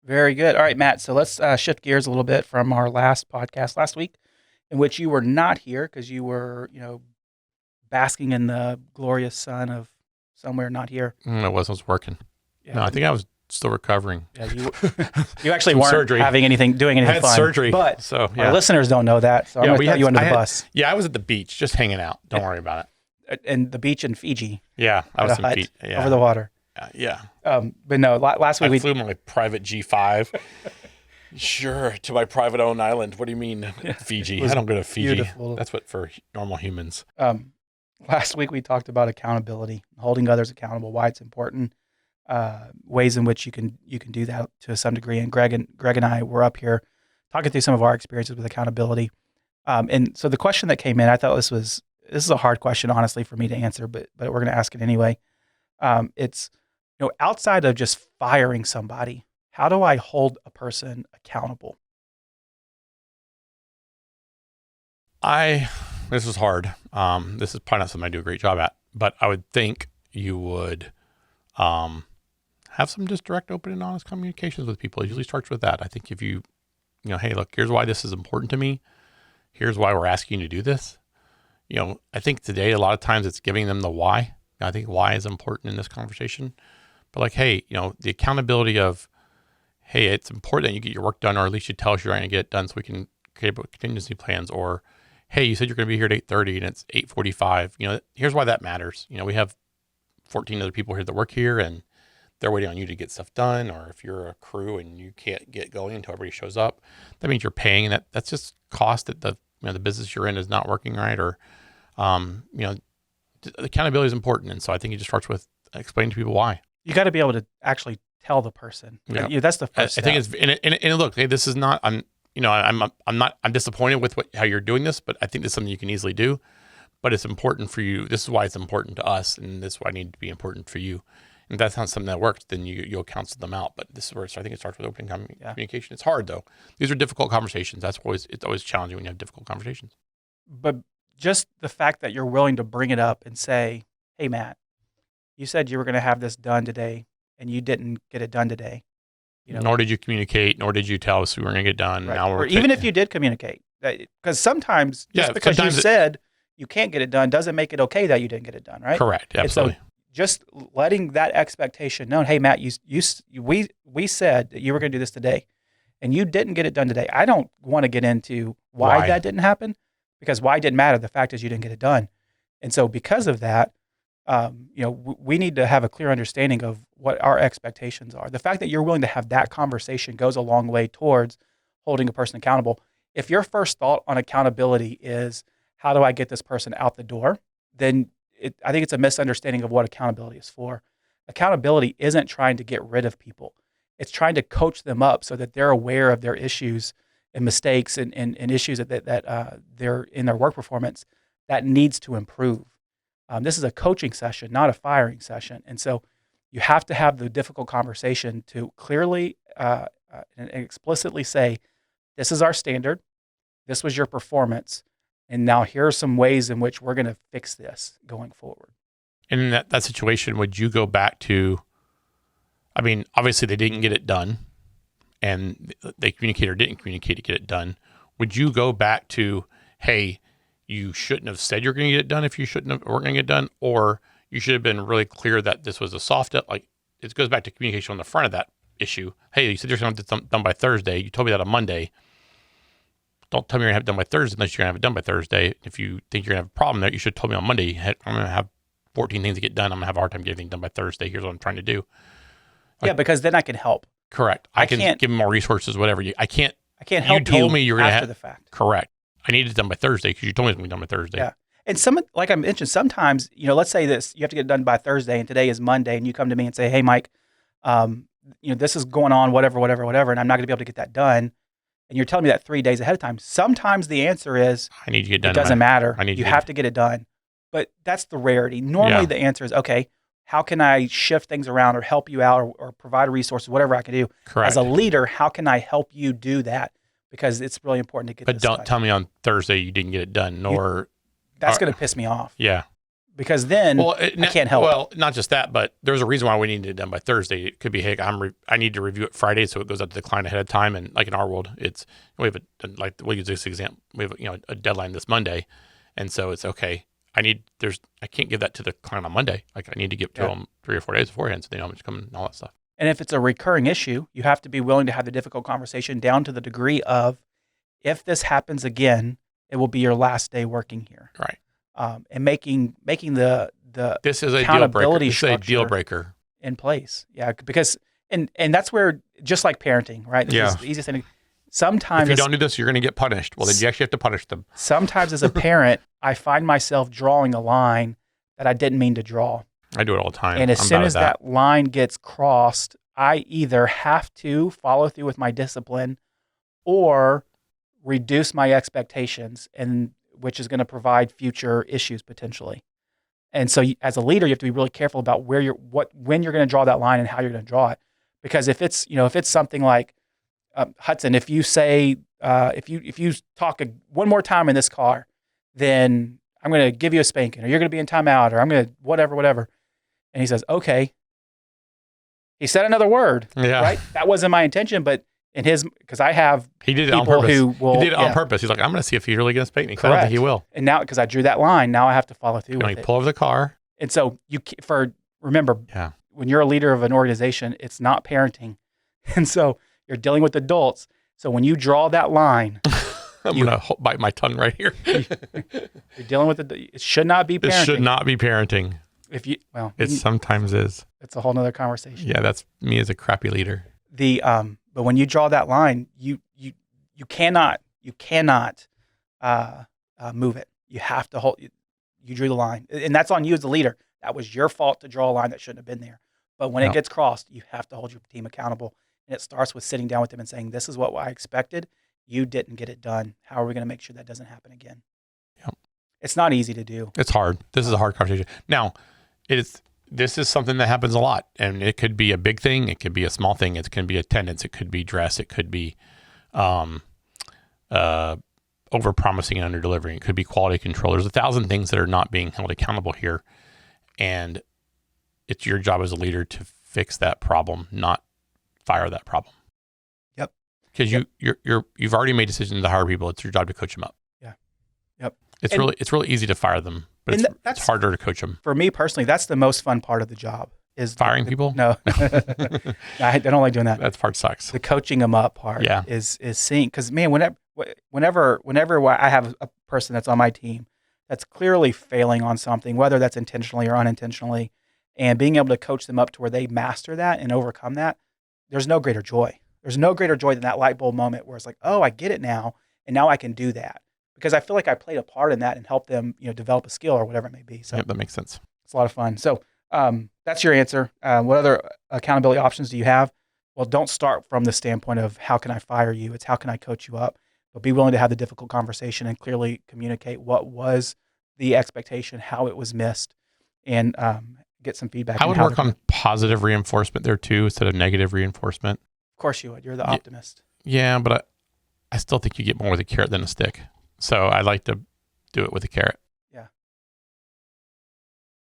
Very good. All right, Matt. So let's shift gears a little bit from our last podcast last week, in which you were not here because you were, basking in the glorious sun of somewhere not here. I was working. Yeah, no, I think I was still recovering. Yeah, you actually weren't doing anything I had fun. Surgery, but our listeners don't know that, so I'm going to throw you under the bus. Yeah, I was at the beach just hanging out. Don't worry about it. And the beach in Fiji. Yeah, I was in Fiji. Yeah. Over the water. Yeah. But no, last week I flew my private G5. Sure, to my private owned island. What do you mean, Fiji? I don't go to Fiji. Beautiful. That's what for normal humans. Last week we talked about accountability, holding others accountable, why it's important, ways in which you can do that to some degree. And Greg and I were up here talking through some of our experiences with accountability. And so the question that came in, I thought this is a hard question, honestly, for me to answer, but we're going to ask it anyway. It's, outside of just firing somebody, how do I hold a person accountable? This is hard. This is probably not something I do a great job at, but I would think you would have some just direct, open, and honest communications with people. It usually starts with that. I think if you hey, look, here's why this is important to me. Here's why we're asking you to do this. I think today a lot of times it's giving them the why. I think why is important in this conversation. But like, hey, the accountability of, hey, it's important that you get your work done, or at least you tell us you're going to get it done so we can create contingency plans. Or, hey, you said you're going to be here at 8:30 and it's 8:45. Here's why that matters. We have 14 other people here that work here, and they're waiting on you to get stuff done. Or if you're a crew and you can't get going until everybody shows up, that means you're paying, and that's just cost that the business you're in is not working right. Or, accountability is important. And so I think it just starts with explaining to people why. You got to be able to actually tell the person. Yeah. That's the first step. I think it's, and look, hey, this is not, I'm disappointed with how you're doing this, but I think this is something you can easily do. But it's important for you. This is why it's important to us, and this is why I need to be important for you. And if that's not something that works, then you'll counsel them out. But this is where I think it starts with open communication. It's hard though. These are difficult conversations. It's always challenging when you have difficult conversations. But just the fact that you're willing to bring it up and say, hey, Matt, you said you were going to have this done today and you didn't get it done today. Nor did you communicate, nor did you tell us we weren't going to get done. Right. Now or even if you did communicate, because sometimes because you said you can't get it done doesn't make it okay that you didn't get it done, right? Correct. Absolutely. So just letting that expectation known, hey, Matt, we said that you were going to do this today and you didn't get it done today. I don't want to get into why that didn't happen, because why didn't matter. The fact is you didn't get it done. And so because of that, we need to have a clear understanding of what our expectations are. The fact that you're willing to have that conversation goes a long way towards holding a person accountable. If your first thought on accountability is, how do I get this person out the door? Then I think it's a misunderstanding of what accountability is for. Accountability isn't trying to get rid of people. It's trying to coach them up so that they're aware of their issues and mistakes and issues that they're in their work performance that needs to improve. This is a coaching session, not a firing session. And so you have to have the difficult conversation to clearly and explicitly say, this is our standard. This was your performance. And now here are some ways in which we're going to fix this going forward. And in that situation, would you go back to, obviously they didn't get it done and they communicated or didn't communicate to get it done. Would you go back to, hey, you shouldn't have said you're going to get it done if you weren't going to get it done, or you should have been really clear that this was a soft, like it goes back to communication on the front of that issue. Hey, you said you're going to get it done by Thursday. You told me that on Monday. Don't tell me you're going to have it done by Thursday unless you're going to have it done by Thursday. If you think you're going to have a problem there, you should have told me on Monday, hey, I'm going to have 14 things to get done. I'm going to have a hard time getting things done by Thursday. Here's what I'm trying to do. Because then I can help. Correct. I can give them more resources, whatever. I can't help you told me you're going to after the fact. Correct. I need it done by Thursday because you told me it's going to be done by Thursday. Yeah. And like I mentioned, sometimes, let's say this, you have to get it done by Thursday and today is Monday and you come to me and say, hey, Mike, this is going on, whatever, and I'm not going to be able to get that done. And you're telling me that 3 days ahead of time. Sometimes the answer is, I need to get it done. It doesn't matter. You have to get it done. But that's the rarity. Normally the answer is, okay, how can I shift things around or help you out or provide resources, whatever I can do. Correct. As a leader, how can I help you do that? Because it's really important to get But this don't done. tell me on Thursday you didn't get it done, that's going to piss me off. Yeah. Because then I can't help. Well, not just that, but there's a reason why we need it done by Thursday. It could be, hey, I need to review it Friday, so it goes out to the client ahead of time. And like in our world, we'll use this example. We have a deadline this Monday, and so it's okay. I can't give that to the client on Monday. Like I need to give it to them 3 or 4 days beforehand, so they know how much coming and all that stuff. And if it's a recurring issue, you have to be willing to have the difficult conversation down to the degree of, if this happens again, it will be your last day working here. Right. And making the this is a accountability deal breaker in place. Yeah, because and that's where, just like parenting, right? This is the easiest thing. Sometimes if you don't do this, you're going to get punished. Well, then you actually have to punish them. Sometimes as a parent, I find myself drawing a line that I didn't mean to draw. I do it all the time. And as soon as that line gets crossed, I either have to follow through with my discipline or reduce my expectations, and which is going to provide future issues potentially. And so as a leader, you have to be really careful about when you're going to draw that line and how you're going to draw it. Because if it's something like, Hudson, if you say, if you talk one more time in this car, then I'm going to give you a spanking, or you're going to be in timeout, or I'm going to whatever. And he says, okay. He said another word, right? That wasn't my intention, but in his, because I have he did it on purpose. He did it on purpose. He's like, I'm going to see if he's really going to spank me. I don't think he will. And now, because I drew that line, now I have to follow through with it. Pull over the car. And so remember, when you're a leader of an organization, it's not parenting. And so you're dealing with adults. So when you draw that line, I'm going to bite my tongue right here. You're dealing with it should not be parenting. It should not be parenting. It sometimes is. It's a whole nother conversation. Yeah, that's me as a crappy leader. But when you draw that line, you cannot move it. You have to hold. You drew the line, and that's on you as the leader. That was your fault to draw a line that shouldn't have been there. But when it gets crossed, you have to hold your team accountable, and it starts with sitting down with them and saying, "This is what I expected. You didn't get it done. How are we going to make sure that doesn't happen again?" Yep. It's not easy to do. It's hard. This is a hard conversation. Now, this is something that happens a lot, and it could be a big thing. It could be a small thing. It can be attendance. It could be dress. It could be over-promising and under-delivering. It could be quality control. There's 1,000 things that are not being held accountable here, and it's your job as a leader to fix that problem, not fire that problem. Yep. Because you've already made decisions to hire people. It's your job to coach them up. Yeah. Yep. It's really easzy to fire them, but it's harder to coach them. For me personally, that's the most fun part of the job. Is firing people? No, I don't like doing that. That part sucks. The coaching them up part is seeing, because man, whenever I have a person that's on my team that's clearly failing on something, whether that's intentionally or unintentionally, and being able to coach them up to where they master that and overcome that, there's no greater joy. There's no greater joy than that light bulb moment where it's like, oh, I get it now, and now I can do that because I feel like I played a part in that and helped them, develop a skill or whatever it may be. So that makes sense. It's a lot of fun. So that's your answer. What other accountability options do you have? Well, don't start from the standpoint of how can I fire you? It's how can I coach you up? But be willing to have the difficult conversation and clearly communicate what was the expectation, how it was missed, and get some feedback. I would work on positive reinforcement there too, instead of negative reinforcement. Of course you would. You're the optimist. Yeah, but I still think you get more with a carrot than a stick. So I like to do it with a carrot. Yeah.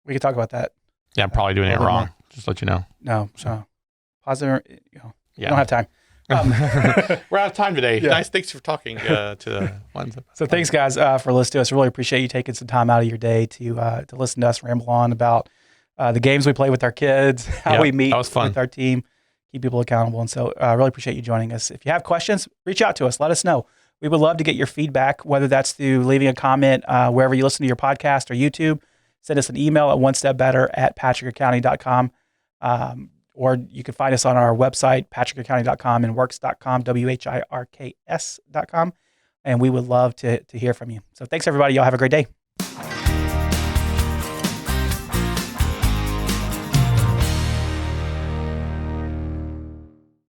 We could talk about that. Yeah, I'm probably doing it wrong. Just let you know. No, so positive, we don't have time. We're out of time today. Yeah. Nice. Thanks for talking to the ones. So thanks, guys, for listening to us. Really appreciate you taking some time out of your day to listen to us ramble on about the games we play with our kids, how we meet with our team, keep people accountable. And so really appreciate you joining us. If you have questions, reach out to us. Let us know. We would love to get your feedback, whether that's through leaving a comment wherever you listen to your podcast or YouTube. Send us an email at onestepbetter@patrickaccounting.com. Or you can find us on our website, patrickaccounting.com, and works.com, WHIRKS.com. And we would love to hear from you. So thanks, everybody. Y'all have a great day.